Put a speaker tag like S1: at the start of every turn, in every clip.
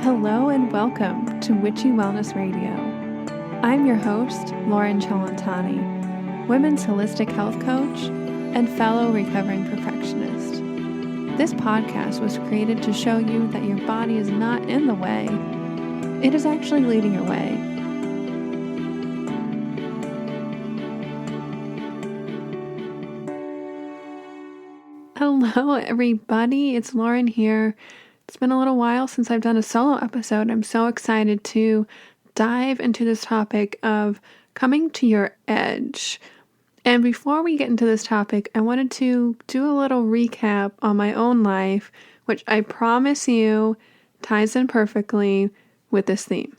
S1: Hello and welcome to Witchy Wellness Radio. I'm your host, Loren Cellentani, women's holistic health coach and fellow recovering perfectionist. This podcast was created to show you that your body is not in the way. It is actually leading your way. Hello, everybody. It's Loren here. It's been a little while since I've done a solo episode. I'm so excited to dive into this topic of coming to your edge. And before we get into this topic, I wanted to do a little recap on my own life, which I promise you ties in perfectly with this theme.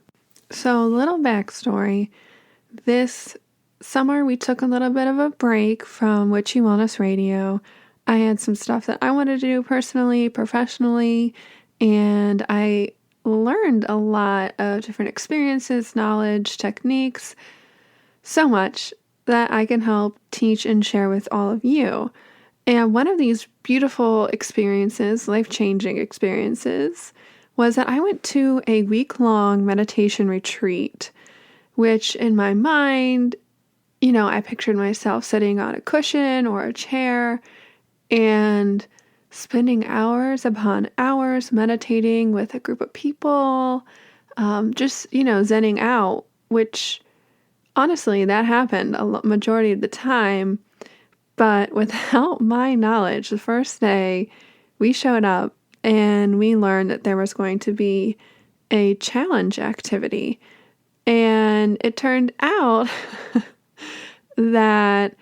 S1: So, a little backstory. This summer, we took a little bit of a break from Witchy Wellness Radio. I had some stuff that I wanted to do personally, professionally, and I learned a lot of different experiences, knowledge, techniques, so much that I can help teach and share with all of you. And one of these beautiful experiences, life-changing experiences, was that I went to a week-long meditation retreat, which in my mind, I pictured myself sitting on a cushion or a chair and spending hours upon hours meditating with a group of people, just, zenning out, which honestly, that happened a majority of the time. But without my knowledge, the first day we showed up and we learned that there was going to be a challenge activity. And it turned out that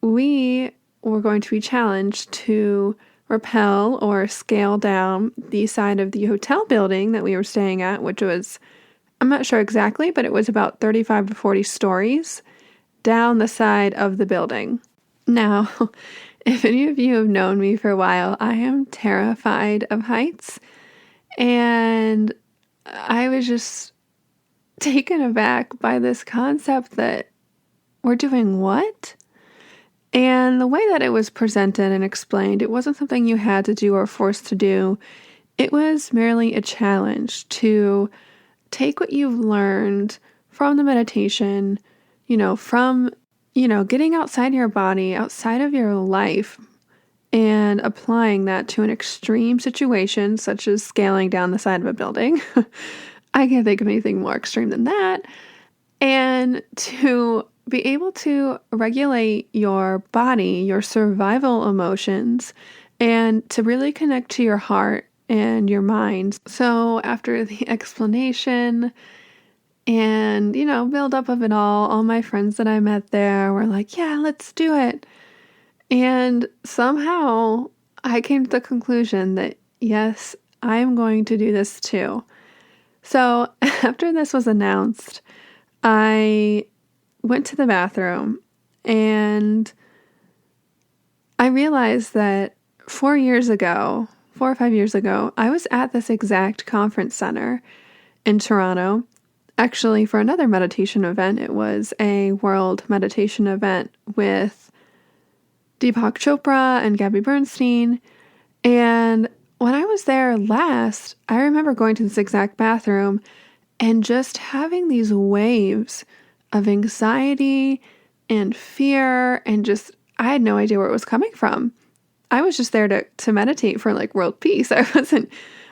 S1: we were going to be challenged to rappel or scale down the side of the hotel building that we were staying at, which was, I'm not sure exactly, but it was about 35 to 40 stories down the side of the building. Now, if any of you have known me for a while, I am terrified of heights, and I was just taken aback by this concept that we're doing what? And the way that it was presented and explained, it wasn't something you had to do or forced to do. It was merely a challenge to take what you've learned from the meditation, from, getting outside your body, outside of your life, and applying that to an extreme situation, such as scaling down the side of a building. I can't think of anything more extreme than that. And to be able to regulate your body, your survival emotions, and to really connect to your heart and your mind. So after the explanation and, build up of it all my friends that I met there were like, yeah, let's do it. And somehow I came to the conclusion that, yes, I'm going to do this too. So after this was announced, I went to the bathroom and I realized that 4 or 5 years ago, I was at this exact conference center in Toronto, actually for another meditation event. It was a world meditation event with Deepak Chopra and Gabby Bernstein. And when I was there last, I remember going to this exact bathroom and just having these waves of anxiety and fear and just, I had no idea where it was coming from. I was just there to meditate for world peace. I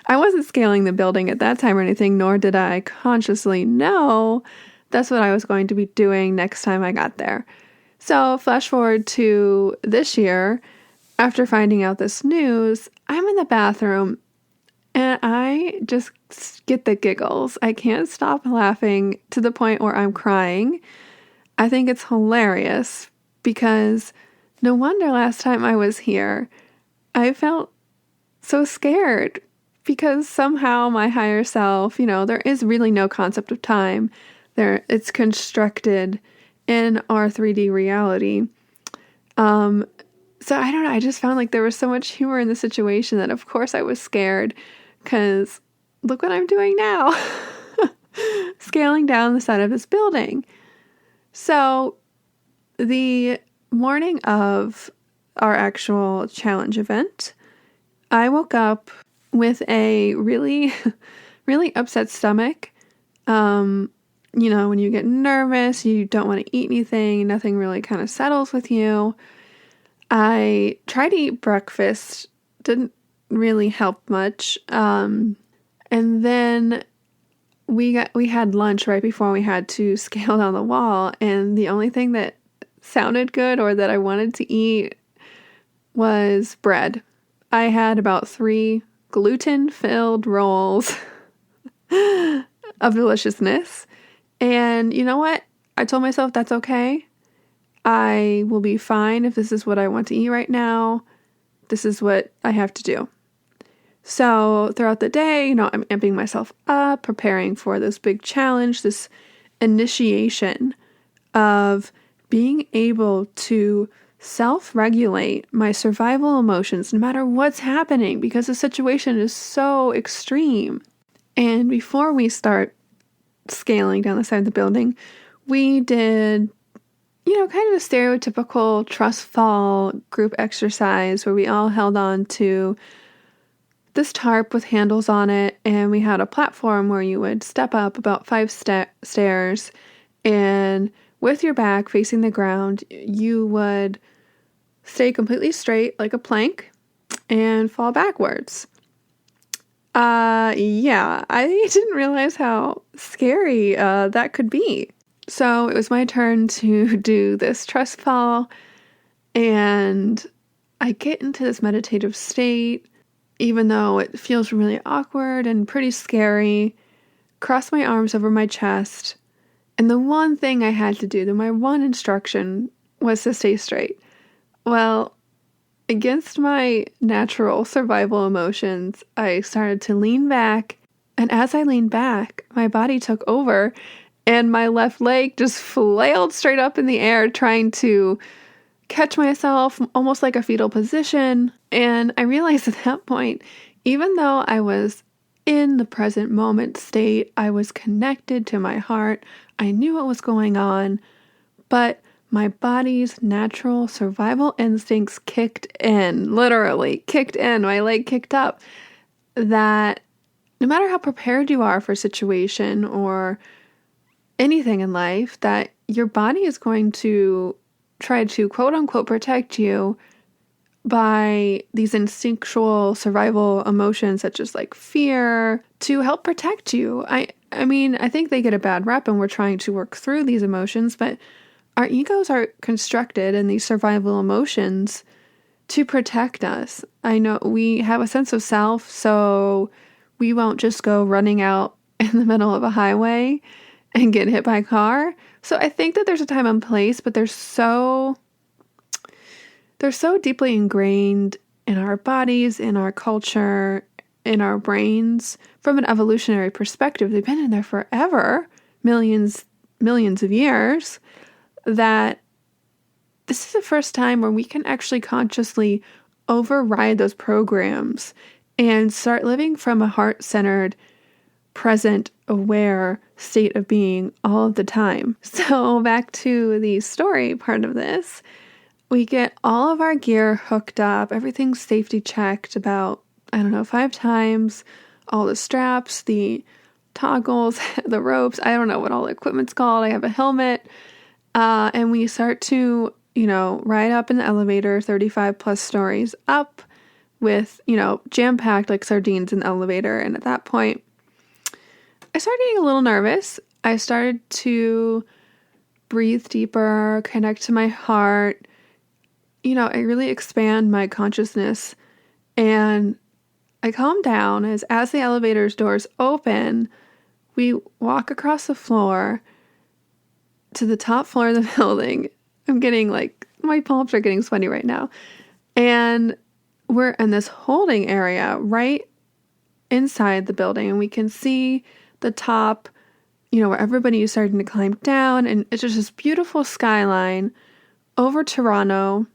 S1: wasn't scaling the building at that time or anything, nor did I consciously know that's what I was going to be doing next time I got there. So flash forward to this year, after finding out this news, I'm in the bathroom and I just get the giggles. I can't stop laughing to the point where I'm crying. I think it's hilarious because no wonder last time I was here, I felt so scared because somehow my higher self, there is really no concept of time. It's constructed in our 3D reality. So I don't know, I just found there was so much humor in the situation that of course I was scared because look what I'm doing now. Scaling down the side of this building. So the morning of our actual challenge event, I woke up with a really, really upset stomach. When you get nervous, you don't want to eat anything, nothing really kind of settles with you. I tried to eat breakfast, didn't really help much. And then we had lunch right before we had to scale down the wall, and the only thing that sounded good or that I wanted to eat was bread. I had about 3 gluten-filled rolls of deliciousness. And you know what? I told myself that's okay. I will be fine if this is what I want to eat right now. This is what I have to do. So throughout the day, I'm amping myself up, preparing for this big challenge, this initiation of being able to self-regulate my survival emotions no matter what's happening, because the situation is so extreme. And before we start scaling down the side of the building, we did, kind of a stereotypical trust fall group exercise where we all held on to this tarp with handles on it, and we had a platform where you would step up about 5 stairs, and with your back facing the ground, you would stay completely straight like a plank and fall backwards. Yeah, I didn't realize how scary that could be. So it was my turn to do this trust fall, and I get into this meditative state, even though it feels really awkward and pretty scary. Cross my arms over my chest, and the one thing I had to do, my one instruction, was to stay straight. Well, against my natural survival emotions, I started to lean back, and as I leaned back, my body took over, and my left leg just flailed straight up in the air, trying to catch myself, almost like a fetal position. And I realized at that point, even though I was in the present moment state, I was connected to my heart, I knew what was going on, but my body's natural survival instincts kicked in, literally kicked in. My leg kicked up. That no matter how prepared you are for a situation or anything in life, that your body is going to try to quote unquote protect you by these instinctual survival emotions such as like fear to help protect you. I mean, I think they get a bad rep and we're trying to work through these emotions, but our egos are constructed in these survival emotions to protect us. I know we have a sense of self, so we won't just go running out in the middle of a highway and get hit by a car. So I think that there's a time and place, but they're so deeply ingrained in our bodies, in our culture, in our brains. From an evolutionary perspective, they've been in there forever, millions of years, that this is the first time where we can actually consciously override those programs and start living from a heart-centered, present, aware state of being all of the time. So back to the story part of this, we get all of our gear hooked up, everything's safety checked about, 5 times, all the straps, the toggles, the ropes, I don't know what all the equipment's called. I have a helmet. And we start to, ride up in the elevator 35 plus stories up with, jam-packed like sardines in the elevator. And at that point, I started getting a little nervous. I started to breathe deeper, connect to my heart. I really expand my consciousness, and I calm down as the elevator's doors open. We walk across the floor to the top floor of the building. I'm getting my palms are getting sweaty right now. And we're in this holding area right inside the building, and we can see the top, where everybody is starting to climb down, and it's just this beautiful skyline over Toronto,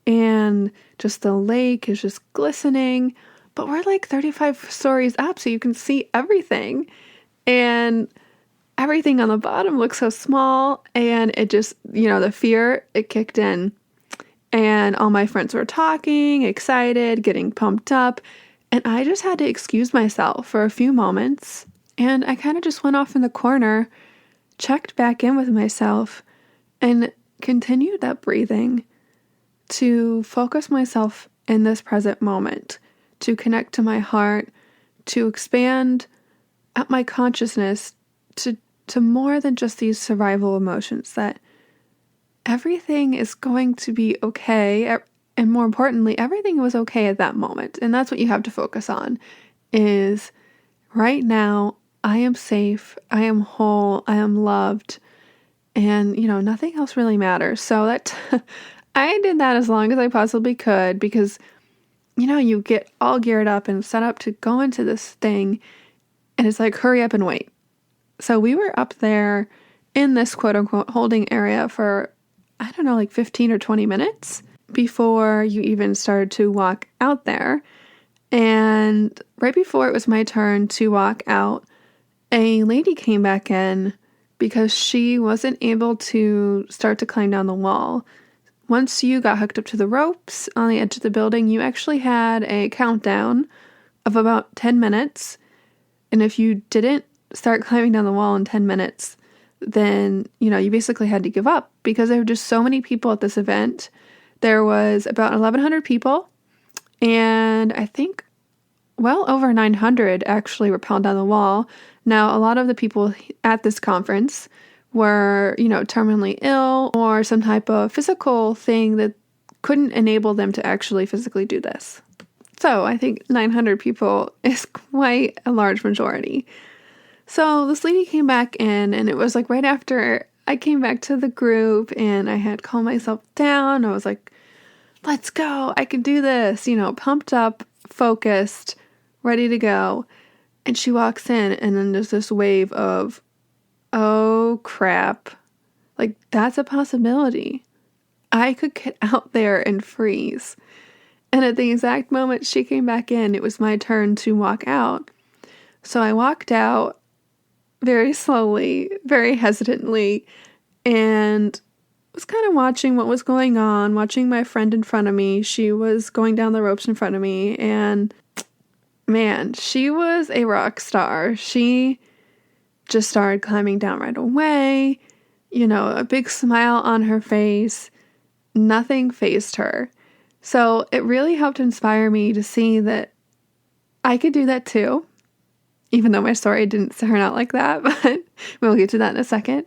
S1: and just the lake is just glistening, but we're 35 stories up, so you can see everything, and everything on the bottom looks so small, and it just, the fear, it kicked in, and all my friends were talking, excited, getting pumped up, And I just had to excuse myself for a few moments. And I kind of just went off in the corner, checked back in with myself, and continued that breathing to focus myself in this present moment, to connect to my heart, to expand at my consciousness to more than just these survival emotions, that everything is going to be okay. And more importantly, everything was okay at that moment. And that's what you have to focus on is right now, I am safe, I am whole, I am loved, and, nothing else really matters. So I did that as long as I possibly could because, you get all geared up and set up to go into this thing and it's like, hurry up and wait. So we were up there in this quote unquote holding area for, I don't know, like 15 or 20 minutes before you even started to walk out there. And right before it was my turn to walk out, a lady came back in because she wasn't able to start to climb down the wall. Once you got hooked up to the ropes on the edge of the building, you actually had a countdown of about 10 minutes. And if you didn't start climbing down the wall in 10 minutes, then, you basically had to give up because there were just so many people at this event. There was about 1,100 people, and I think well over 900 actually rappelled down the wall. Now, a lot of the people at this conference were, terminally ill or some type of physical thing that couldn't enable them to actually physically do this. So I think 900 people is quite a large majority. So this lady came back in, and it was like right after I came back to the group and I had calmed myself down. I was like, let's go. I can do this, pumped up, focused, ready to go. And she walks in, and then there's this wave of, oh crap. Like, that's a possibility. I could get out there and freeze. And at the exact moment she came back in, it was my turn to walk out. So I walked out very slowly, very hesitantly, and was kind of watching what was going on, watching my friend in front of me. She was going down the ropes in front of me, and man, she was a rock star. She just started climbing down right away, a big smile on her face. Nothing fazed her. So it really helped inspire me to see that I could do that too, even though my story didn't turn out like that, but we'll get to that in a second.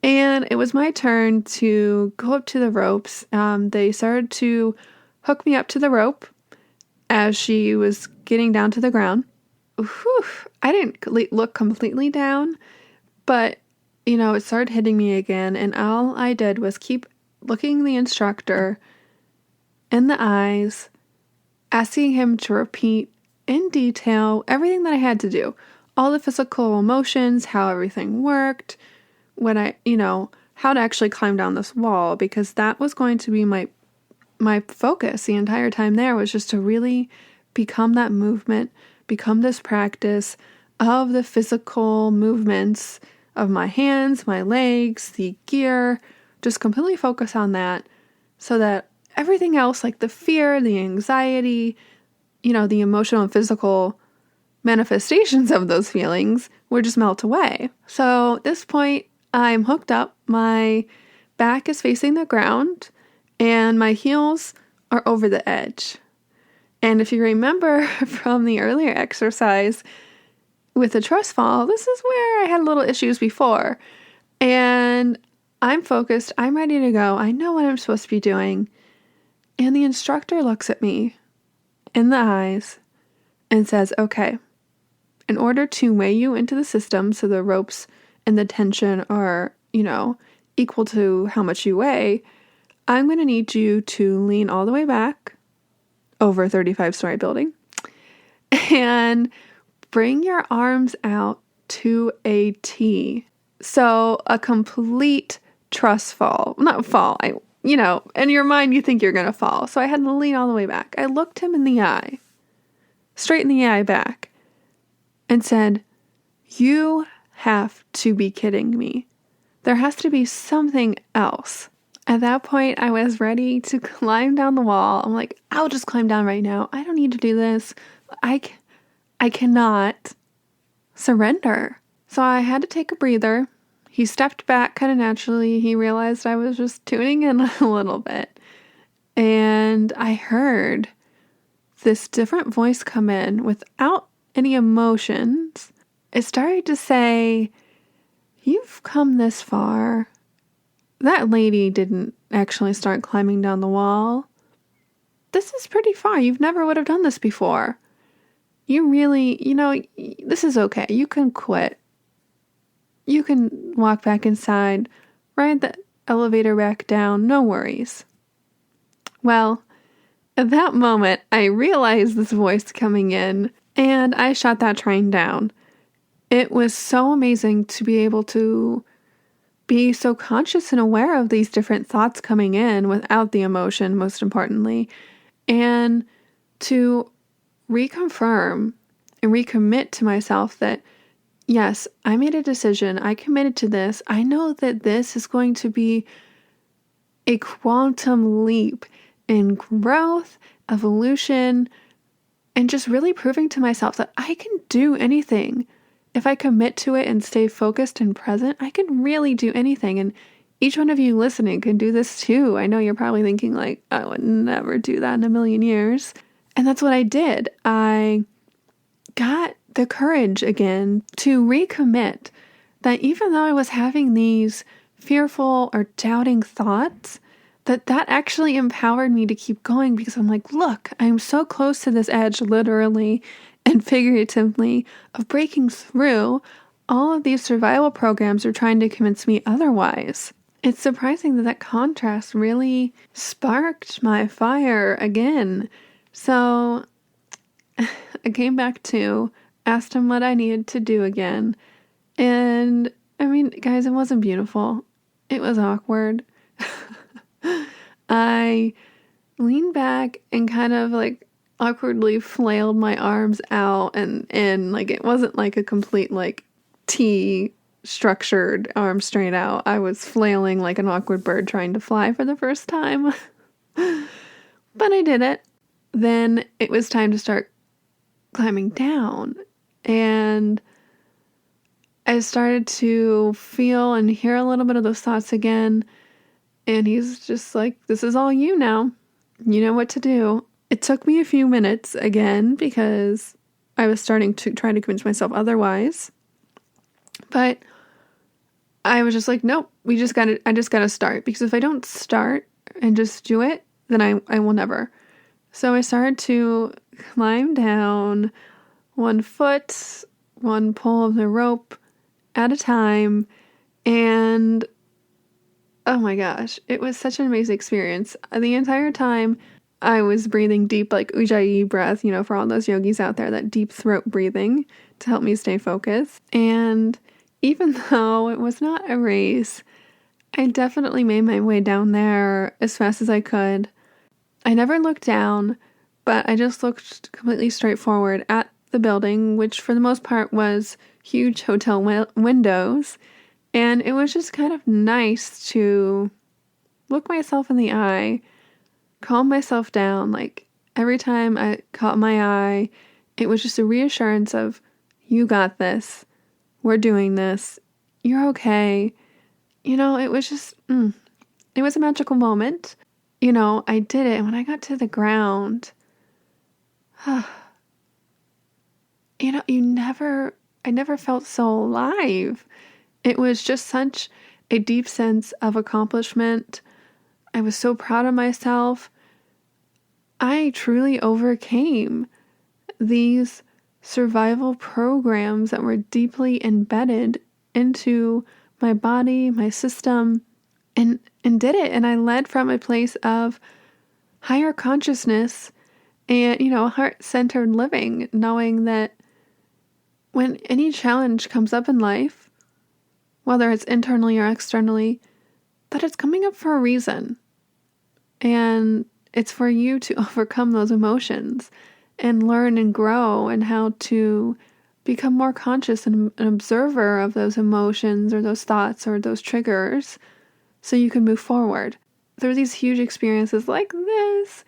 S1: And it was my turn to go up to the ropes. They started to hook me up to the rope as she was getting down to the ground. Whew, I didn't look completely down, but, it started hitting me again. And all I did was keep looking the instructor in the eyes, asking him to repeat in detail everything that I had to do. All the physical emotions, how everything worked, how to actually climb down this wall, because that was going to be my focus the entire time there, was just to really become that movement, become this practice of the physical movements of my hands, my legs, the gear, just completely focus on that so that everything else, like the fear, the anxiety, the emotional and physical manifestations of those feelings would just melt away. So at this point, I'm hooked up, my back is facing the ground, and my heels are over the edge. And if you remember from the earlier exercise with the trust fall, this is where I had little issues before. And I'm focused, I'm ready to go, I know what I'm supposed to be doing. And the instructor looks at me in the eyes and says, okay, in order to weigh you into the system so the ropes and the tension are, equal to how much you weigh, I'm going to need you to lean all the way back over a 35-story building and bring your arms out to a T. So a complete trust fall. Not fall, in your mind you think you're going to fall. So I had to lean all the way back. I looked him in the eye, straight in the eye back, and said, you have to be kidding me. There has to be something else. At that point, I was ready to climb down the wall. I'm like, I'll just climb down right now. I don't need to do this. I, I cannot surrender. So I had to take a breather. He stepped back kind of naturally. He realized I was just tuning in a little bit. And I heard this different voice come in without any emotions. It started to say, "You've come this far. That lady didn't actually start climbing down the wall. This is pretty far. You've never would have done this before. You really, this is okay. You can quit. You can walk back inside, ride the elevator back down. No worries." Well, at that moment, I realized this voice coming in, and I shut that train down. It was so amazing to be able to be so conscious and aware of these different thoughts coming in without the emotion, most importantly, and to reconfirm and recommit to myself that, yes, I made a decision. I committed to this. I know that this is going to be a quantum leap in growth, evolution, and just really proving to myself that I can do anything. If I commit to it and stay focused and present, I can really do anything. And each one of you listening can do this too. I know you're probably thinking like, I would never do that in a million years. And that's what I did. I got the courage again to recommit that even though I was having these fearful or doubting thoughts, that actually empowered me to keep going, because I'm like, look, I'm so close to this edge, literally and figuratively, of breaking through. All of these survival programs are trying to convince me otherwise. It's surprising that contrast really sparked my fire again. So I came back to, asked him what I needed to do again. And I mean, guys, it wasn't beautiful. It was awkward. I leaned back and kind of like awkwardly flailed my arms out, and like it wasn't like a complete like T structured arm straight out. I was flailing like an awkward bird trying to fly for the first time. But I did it. Then it was time to start climbing down, and I started to feel and hear a little bit of those thoughts again. And he's just like, this is all you now. You know what to do. It took me a few minutes again because I was starting to try to convince myself otherwise. But I was just like, nope, I just gotta start. Because if I don't start and just do it, then I will never. So I started to climb down, one foot, one pull of the rope at a time. And oh my gosh, it was such an amazing experience. The entire time I was breathing deep, like Ujjayi breath, for all those yogis out there, that deep throat breathing to help me stay focused. And even though it was not a race, I definitely made my way down there as fast as I could. I never looked down, but I just looked completely straight forward at the building, which for the most part was huge hotel windows. And it was just kind of nice to look myself in the eye, calm myself down. Like every time I caught my eye, it was just a reassurance of, you got this. We're doing this. You're okay. It was just, it was a magical moment. I did it. And when I got to the ground, I never felt so alive. It was just such a deep sense of accomplishment. I was so proud of myself. I truly overcame these survival programs that were deeply embedded into my body, my system, and did it. And I led from a place of higher consciousness and, heart-centered living, knowing that when any challenge comes up in life, whether it's internally or externally, that it's coming up for a reason. And it's for you to overcome those emotions and learn and grow, and how to become more conscious and an observer of those emotions or those thoughts or those triggers so you can move forward. through these huge experiences like this,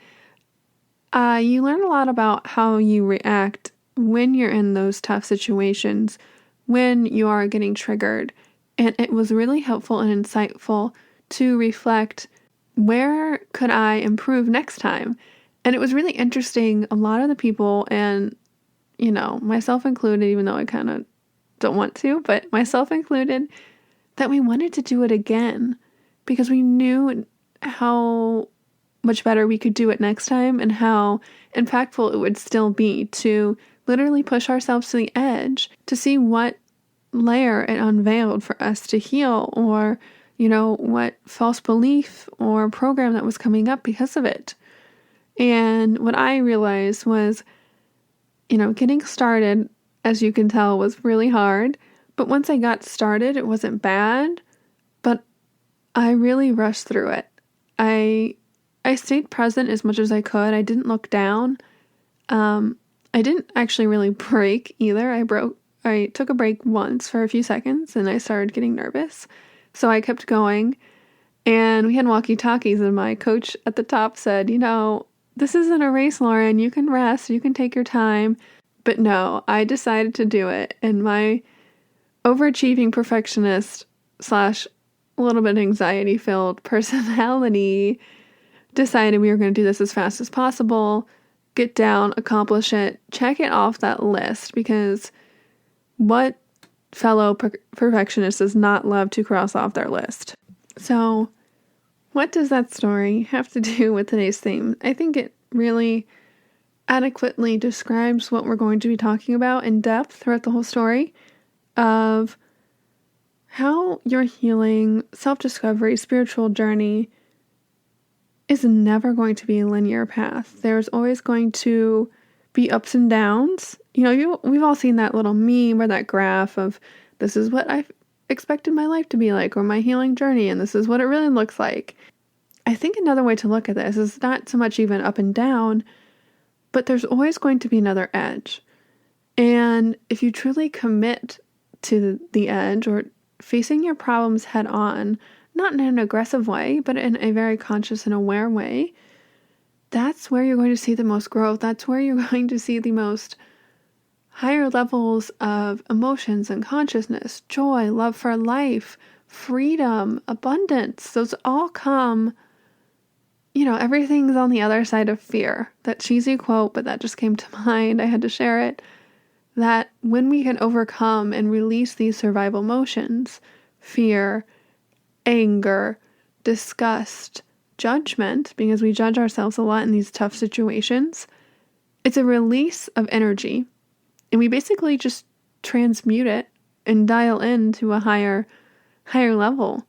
S1: you learn a lot about how you react when you're in those tough situations, when you are getting triggered. And it was really helpful and insightful to reflect, where could I improve next time? And it was really interesting. A lot of the people, and, myself included, even though I kind of don't want to, but myself included, that we wanted to do it again because we knew how much better we could do it next time and how impactful it would still be to literally push ourselves to the edge to see what layer it unveiled for us to heal, or, what false belief or program that was coming up because of it. And what I realized was, getting started, as you can tell, was really hard. But once I got started, it wasn't bad, but I really rushed through it. I stayed present as much as I could. I didn't look down. I didn't actually really break either. I took a break once for a few seconds and I started getting nervous. So I kept going, and we had walkie-talkies, and my coach at the top said, this isn't a race, Loren. You can rest. You can take your time. But no, I decided to do it. And my overachieving perfectionist / a little bit anxiety-filled personality decided we were going to do this as fast as possible, get down, accomplish it, check it off that list, because what fellow perfectionist does not love to cross off their list? So what does that story have to do with today's theme? I think it really adequately describes what we're going to be talking about in depth throughout the whole story of how your healing, self-discovery, spiritual journey is never going to be a linear path. There's always going to be ups and downs. We've all seen that little meme or that graph of, this is what I expected my life to be like, or my healing journey, and this is what it really looks like. I think another way to look at this is not so much even up and down, but there's always going to be another edge. And if you truly commit to the edge, or facing your problems head on, not in an aggressive way, but in a very conscious and aware way, that's where you're going to see the most growth. That's where you're going to see the most higher levels of emotions and consciousness, joy, love for life, freedom, abundance. Those all come, everything's on the other side of fear. That cheesy quote, but that just came to mind. I had to share it. That when we can overcome and release these survival emotions, fear, anger, disgust, judgment, because we judge ourselves a lot in these tough situations, it's a release of energy. And we basically just transmute it and dial into a higher level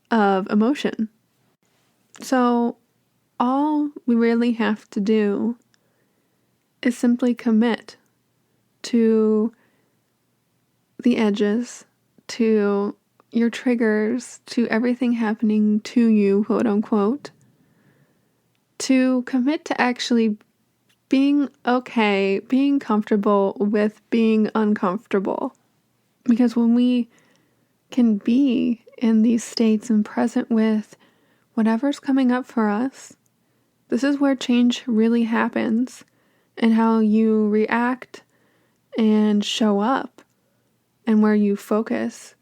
S1: of emotion. So all we really have to do is simply commit to the edges, to your triggers, to everything happening to you, quote unquote, to commit to actually being okay, being comfortable with being uncomfortable. Because when we can be in these states and present with whatever's coming up for us, this is where change really happens, and how you react and show up and where you focus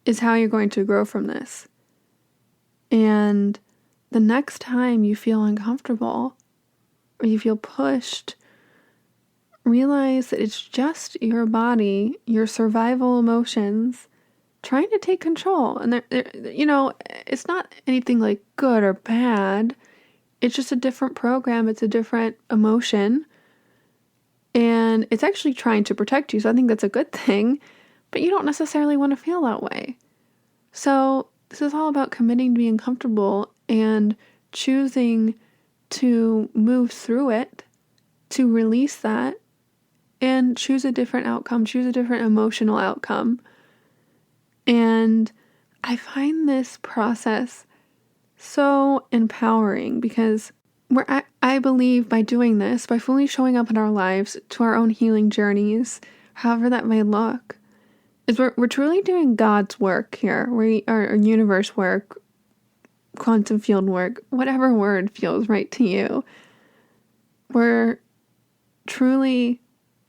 S1: is how you're going to grow from this. And the next time you feel uncomfortable or you feel pushed, realize that it's just your body, your survival emotions trying to take control. And it's not anything like good or bad. It's just a different program. It's a different emotion. And it's actually trying to protect you. So I think that's a good thing. But you don't necessarily want to feel that way. So this is all about committing to being comfortable and choosing to move through it, to release that, and choose a different outcome, choose a different emotional outcome. And I find this process so empowering, because I believe by doing this, by fully showing up in our lives to our own healing journeys, however that may look, is we're truly doing God's work here. We are universe work, quantum field work, whatever word feels right to you. We're truly,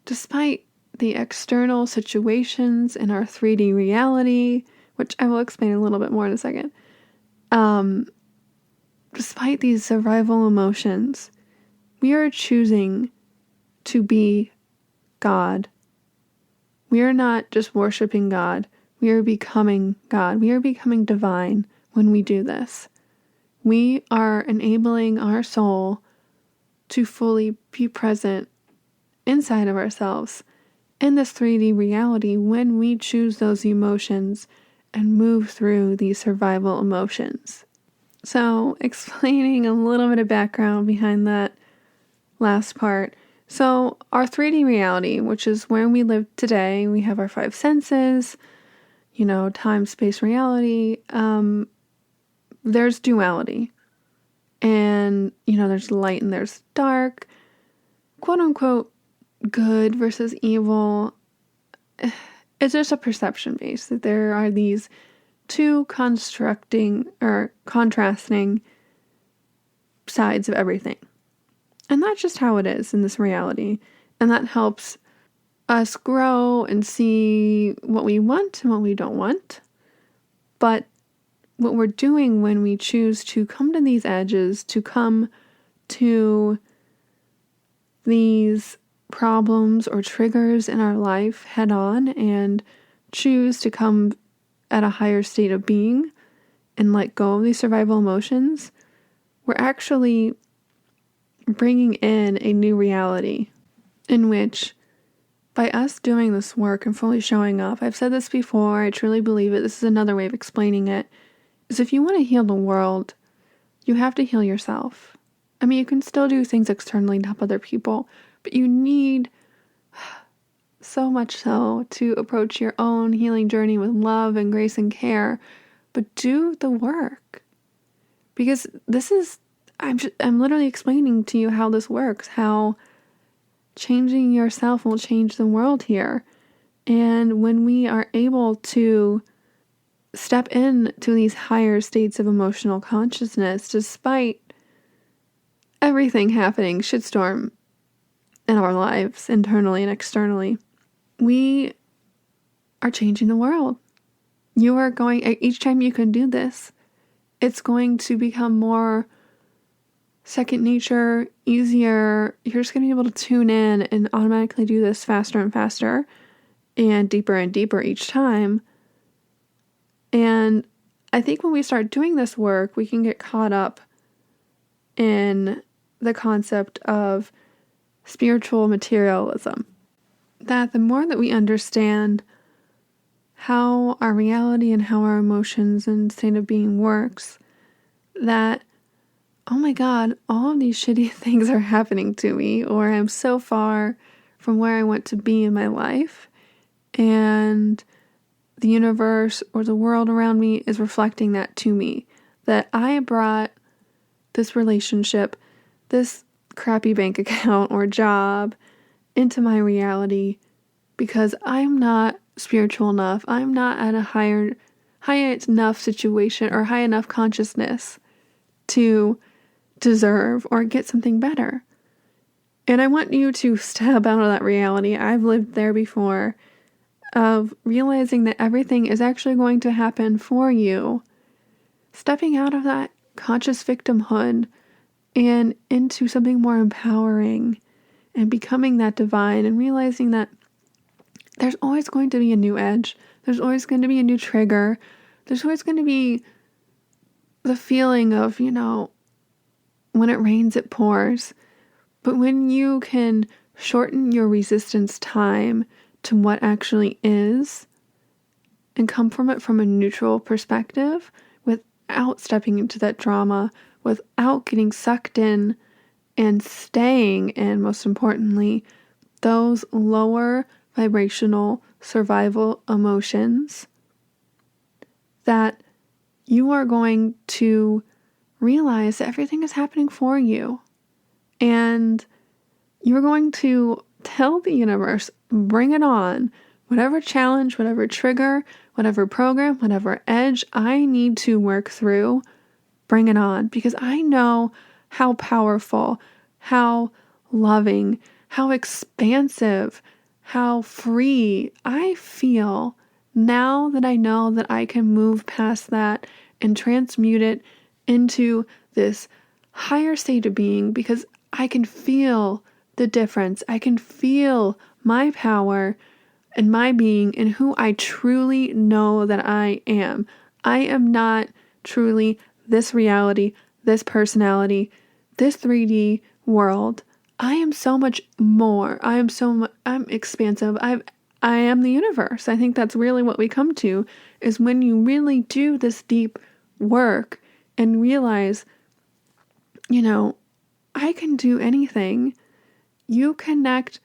S1: despite the external situations in our 3D reality, which I will explain a little bit more in a second, despite these survival emotions, we are choosing to be God. We are not just worshiping God. We are becoming God. We are becoming divine when we do this. We are enabling our soul to fully be present inside of ourselves in this 3D reality when we choose those emotions and move through these survival emotions. So, explaining a little bit of background behind that last part. So, our 3D reality, which is where we live today, we have our 5 senses, time, space, reality. There's duality. And, there's light and there's dark. Quote unquote, good versus evil. It's just a perception base that there are these two contrasting sides of everything. And that's just how it is in this reality. And that helps us grow and see what we want and what we don't want. But what we're doing when we choose to come to these edges, to come to these problems or triggers in our life head on and choose to come at a higher state of being and let go of these survival emotions, we're actually bringing in a new reality in which, by us doing this work and fully showing up, I've said this before, I truly believe it, this is another way of explaining it, is if you want to heal the world, you have to heal yourself. I mean, you can still do things externally to help other people, but you need so much so to approach your own healing journey with love and grace and care, but do the work. Because I'm literally explaining to you how this works, how changing yourself will change the world here. And when we are able to step into these higher states of emotional consciousness, despite everything happening, shitstorm in our lives, internally and externally, we are changing the world. You are going, each time you can do this, it's going to become more second nature, easier. You're just going to be able to tune in and automatically do this faster and faster and deeper each time. And I think when we start doing this work, we can get caught up in the concept of spiritual materialism. That the more that we understand how our reality and how our emotions and state of being works, that, oh my God, all of these shitty things are happening to me, or I'm so far from where I want to be in my life, and the universe or the world around me is reflecting that to me, that I brought this relationship, this crappy bank account or job into my reality because I'm not spiritual enough. I'm not at a high enough situation or high enough consciousness to deserve or get something better. And I want you to step out of that reality. I've lived there before, of realizing that everything is actually going to happen for you. Stepping out of that conscious victimhood and into something more empowering and becoming that divine and realizing that there's always going to be a new edge. There's always going to be a new trigger. There's always going to be the feeling of, when it rains, it pours. But when you can shorten your resistance time to what actually is and come from it from a neutral perspective without stepping into that drama, without getting sucked in and staying in, most importantly, those lower vibrational survival emotions, that you are going to realize that everything is happening for you. And you're going to tell the universe, bring it on. Whatever challenge, whatever trigger, whatever program, whatever edge I need to work through, bring it on, because I know how powerful, how loving, how expansive, how free I feel now that I know that I can move past that and transmute it into this higher state of being, because I can feel the difference. I can feel my power and my being and who I truly know that I am. I am not truly this reality, this personality, this 3D world. I am so much more. I'm expansive. I am the universe. I think that's really what we come to, is when you really do this deep work and realize, I can do anything. You connect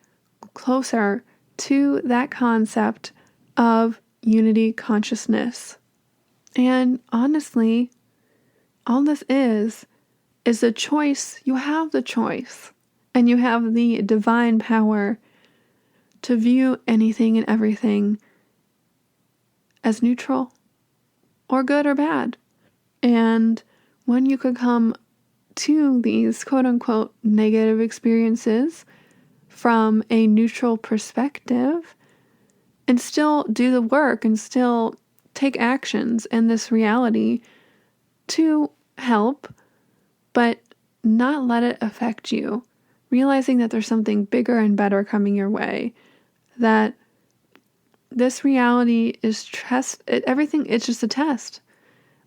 S1: closer to that concept of unity consciousness. And honestly, all this is a choice. You have the choice, and you have the divine power to view anything and everything as neutral or good or bad. And when you could come to these quote unquote negative experiences from a neutral perspective and still do the work and still take actions in this reality to help, but not let it affect you, realizing that there's something bigger and better coming your way, that this reality is everything, it's just a test.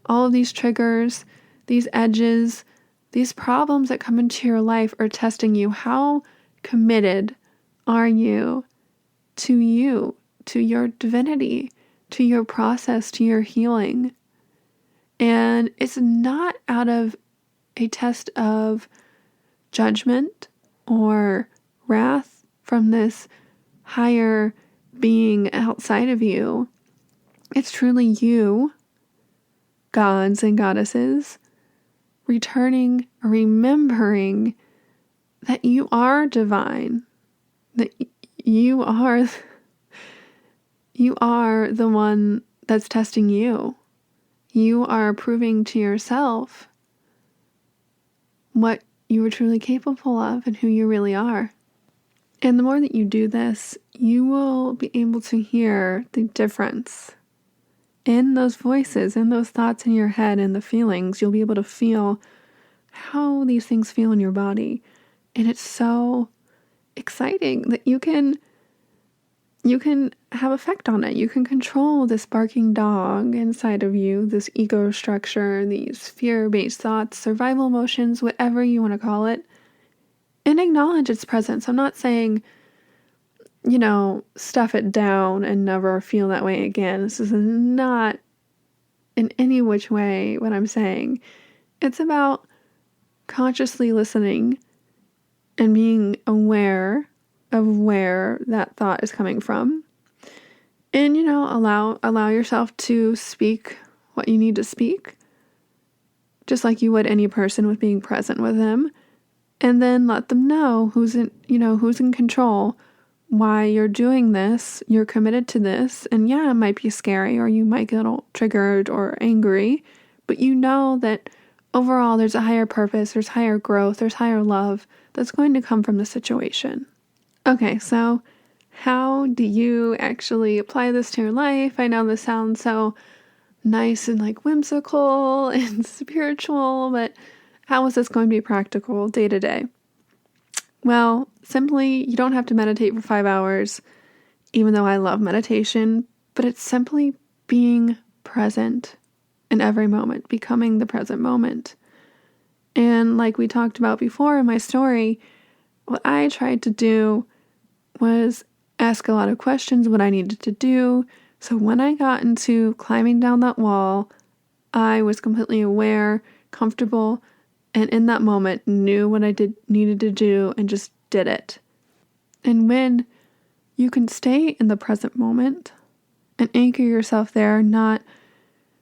S1: All of these triggers, these edges, these problems that come into your life are testing you. How committed are you, to your divinity, to your process, to your healing? And it's not out of a test of judgment or wrath from this higher being outside of you. It's truly you, gods and goddesses, remembering that you are divine, that you are the one that's testing you. You are proving to yourself what you are truly capable of and who you really are. And the more that you do this, you will be able to hear the difference in those voices, in those thoughts in your head, and the feelings. You'll be able to feel how these things feel in your body. And it's so exciting that you can have effect on it. You can control this barking dog inside of you, this ego structure, these fear-based thoughts, survival emotions, whatever you want to call it, and acknowledge its presence. I'm not saying, stuff it down and never feel that way again. This is not in any which way what I'm saying. It's about consciously listening and being aware of where that thought is coming from. And, allow yourself to speak what you need to speak, just like you would any person with being present with them. And then let them know who's in control, why you're doing this, you're committed to this. And yeah, it might be scary, or you might get a little triggered or angry, but you know that overall there's a higher purpose, there's higher growth, there's higher love that's going to come from the situation. Okay, so how do you actually apply this to your life? I know this sounds so nice and whimsical and spiritual, but how is this going to be practical day to day? Well, simply, you don't have to meditate for 5 hours, even though I love meditation, but it's simply being present in every moment, becoming the present moment. And like we talked about before in my story, what I tried to do was ask a lot of questions, what I needed to do. So when I got into climbing down that wall, I was completely aware, comfortable, and in that moment knew what I needed to do and just did it. And when you can stay in the present moment and anchor yourself there, not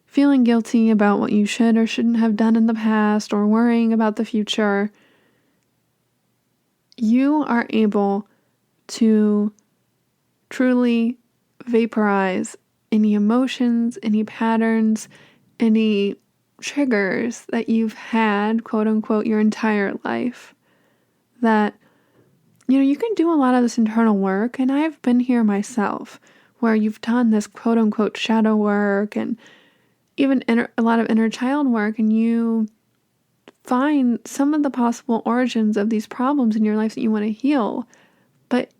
S1: feeling guilty about what you should or shouldn't have done in the past or worrying about the future, you are able to truly vaporize any emotions, any patterns, any triggers that you've had, quote unquote, your entire life. That, you can do a lot of this internal work, and I've been here myself, where you've done this quote unquote shadow work and even a lot of inner child work, and you find some of the possible origins of these problems in your life that you want to heal. But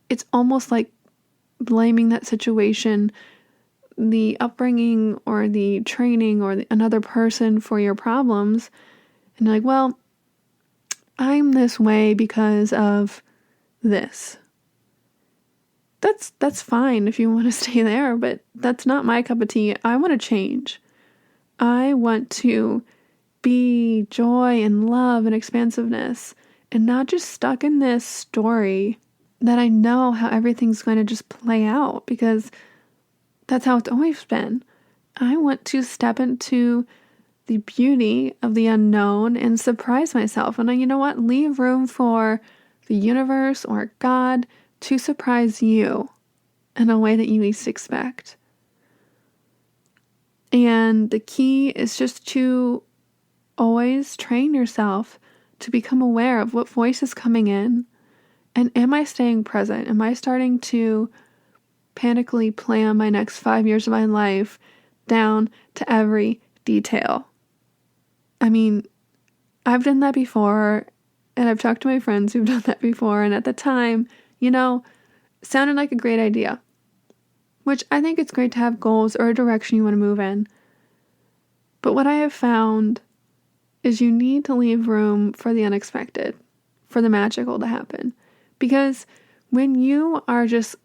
S1: it's almost like blaming that situation, the upbringing or the training or another person for your problems. And you're like, well, I'm this way because of this. That's fine if you want to stay there, but that's not my cup of tea. I want to change. I want to be joy and love and expansiveness, and not just stuck in this story that I know how everything's going to just play out, because that's how it's always been. I want to step into the beauty of the unknown and surprise myself. And you know what? Leave room for the universe or God to surprise you in a way that you least expect. And the key is just to always train yourself to become aware of what voice is coming in. And am I staying present? Am I starting to panically plan my next 5 years of my life down to every detail? I mean, I've done that before, and I've talked to my friends who've done that before, and at the time, sounded like a great idea. Which I think it's great to have goals or a direction you want to move in. But what I have found is you need to leave room for the unexpected, for the magical to happen. Because when you are just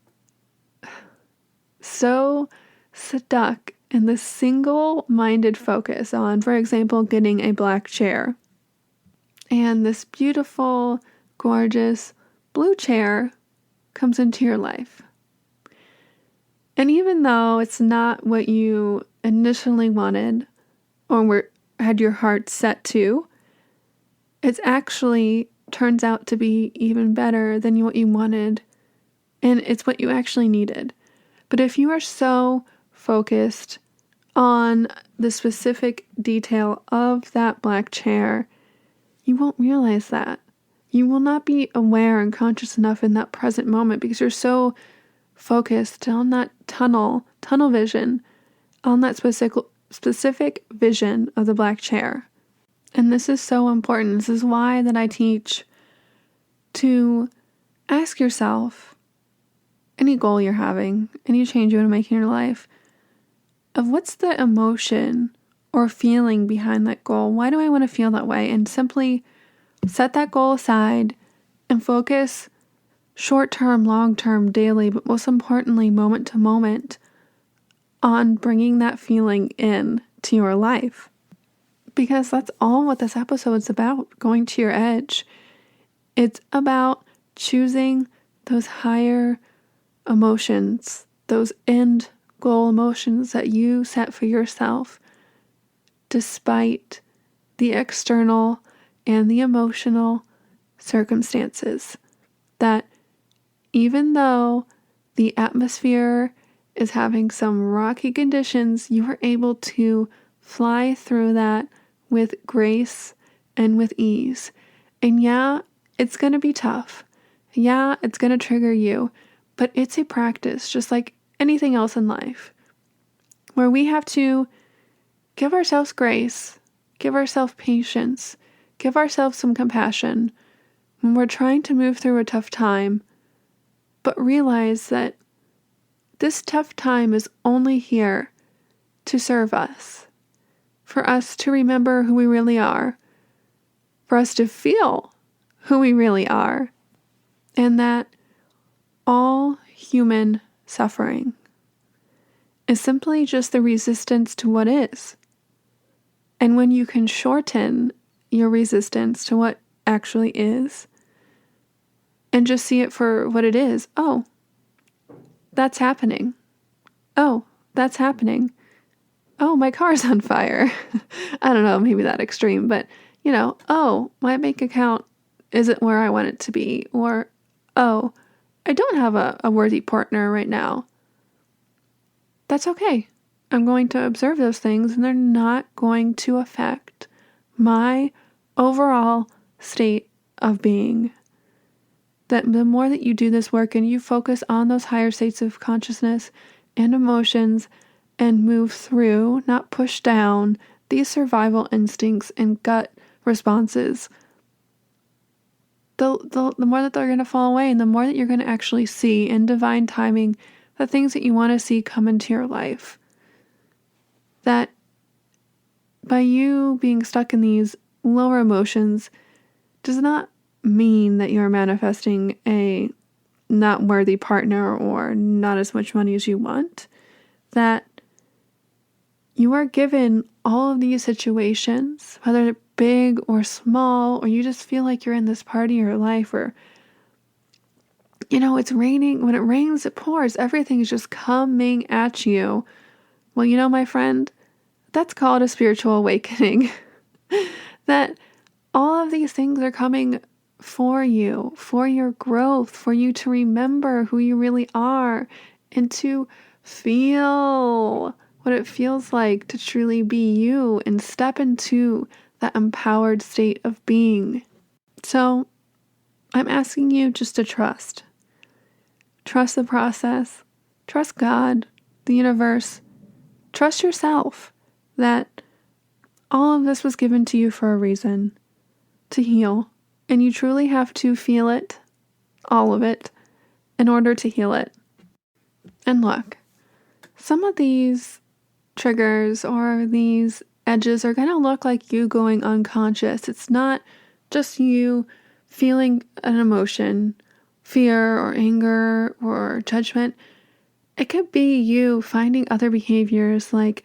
S1: so stuck in this single-minded focus on, for example, getting a black chair, and this beautiful, gorgeous blue chair comes into your life. And even though it's not what you initially wanted or had your heart set to, it actually turns out to be even better than what you wanted, and it's what you actually needed. But if you are so focused on the specific detail of that black chair, you won't realize that. You will not be aware and conscious enough in that present moment because you're so focused on that tunnel vision, on that specific vision of the black chair. And this is so important. This is why that I teach to ask yourself any goal you're having, any change you want to make in your life, of what's the emotion or feeling behind that goal? Why do I want to feel that way? And simply set that goal aside and focus short-term, long-term, daily, but most importantly, moment to moment, on bringing that feeling in to your life. Because that's all what this episode's about, going to your edge. It's about choosing those higher emotions, those end goal emotions that you set for yourself, despite the external and the emotional circumstances. That even though the atmosphere is having some rocky conditions, you are able to fly through that with grace and with ease. And yeah, it's going to be tough. Yeah, it's going to trigger you, but it's a practice, just like anything else in life, where we have to give ourselves grace, give ourselves patience, give ourselves some compassion when we're trying to move through a tough time, but realize that this tough time is only here to serve us, for us to remember who we really are, for us to feel who we really are, and that all human suffering is simply just the resistance to what is. And when you can shorten your resistance to what actually is, and just see it for what it is, oh, that's happening. Oh, that's happening. Oh, my car's on fire. I don't know, maybe that extreme, but oh, my bank account isn't where I want it to be. Or, oh, I don't have a worthy partner right now. That's okay. I'm going to observe those things and they're not going to affect my overall state of being. That the more that you do this work and you focus on those higher states of consciousness and emotions and move through, not push down, these survival instincts and gut responses, the more that they're going to fall away and the more that you're going to actually see in divine timing the things that you want to see come into your life. That by you being stuck in these lower emotions does not mean that you're manifesting a not worthy partner or not as much money as you want. That you are given all of these situations, whether they're big or small, or you just feel like you're in this part of your life where, it's raining. When it rains, it pours. Everything is just coming at you. Well, my friend, that's called a spiritual awakening. That all of these things are coming for you, for your growth, for you to remember who you really are and to feel what it feels like to truly be you and step into that empowered state of being. So I'm asking you just to trust. Trust the process. Trust God, the universe. Trust yourself that all of this was given to you for a reason, to heal. And you truly have to feel it, all of it, in order to heal it. And look, some of these triggers or these edges are going to look like you going unconscious. It's not just you feeling an emotion, fear or anger or judgment. It could be you finding other behaviors like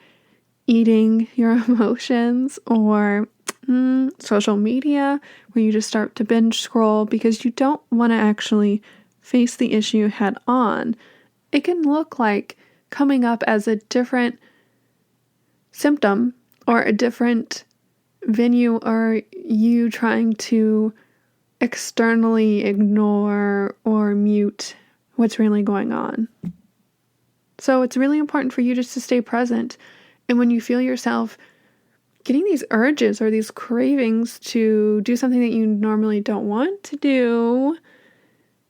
S1: eating your emotions or social media where you just start to binge scroll because you don't want to actually face the issue head on. It can look like coming up as a different symptom or a different venue, or you trying to externally ignore or mute what's really going on. So it's really important for you just to stay present. And when you feel yourself getting these urges or these cravings to do something that you normally don't want to do,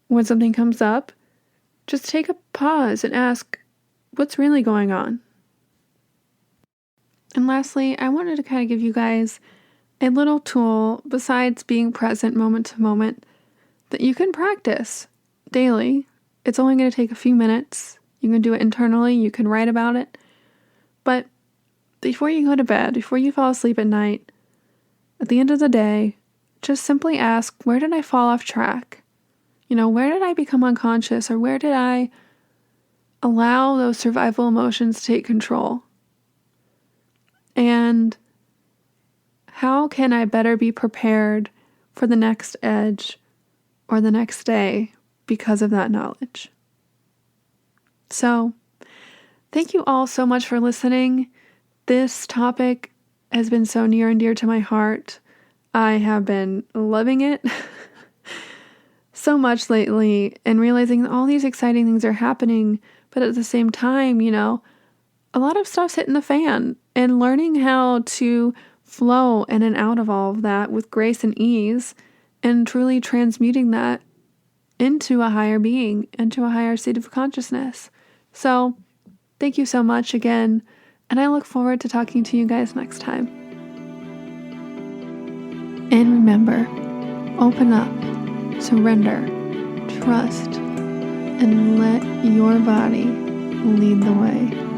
S1: when something comes up, just take a pause and ask, what's really going on? And lastly, I wanted to kind of give you guys a little tool besides being present moment to moment that you can practice daily. It's only going to take a few minutes. You can do it internally. You can write about it. But before you go to bed, before you fall asleep at night, at the end of the day, just simply ask, where did I fall off track? Where did I become unconscious, or where did I allow those survival emotions to take control? And how can I better be prepared for the next edge or the next day because of that knowledge? So, thank you all so much for listening. This topic has been so near and dear to my heart. I have been loving it so much lately and realizing that all these exciting things are happening, but at the same time, a lot of stuff's hitting the fan, and learning how to flow in and out of all of that with grace and ease and truly transmuting that into a higher being, into a higher state of consciousness. So thank you so much again, and I look forward to talking to you guys next time. And remember, open up, surrender, trust, and let your body lead the way.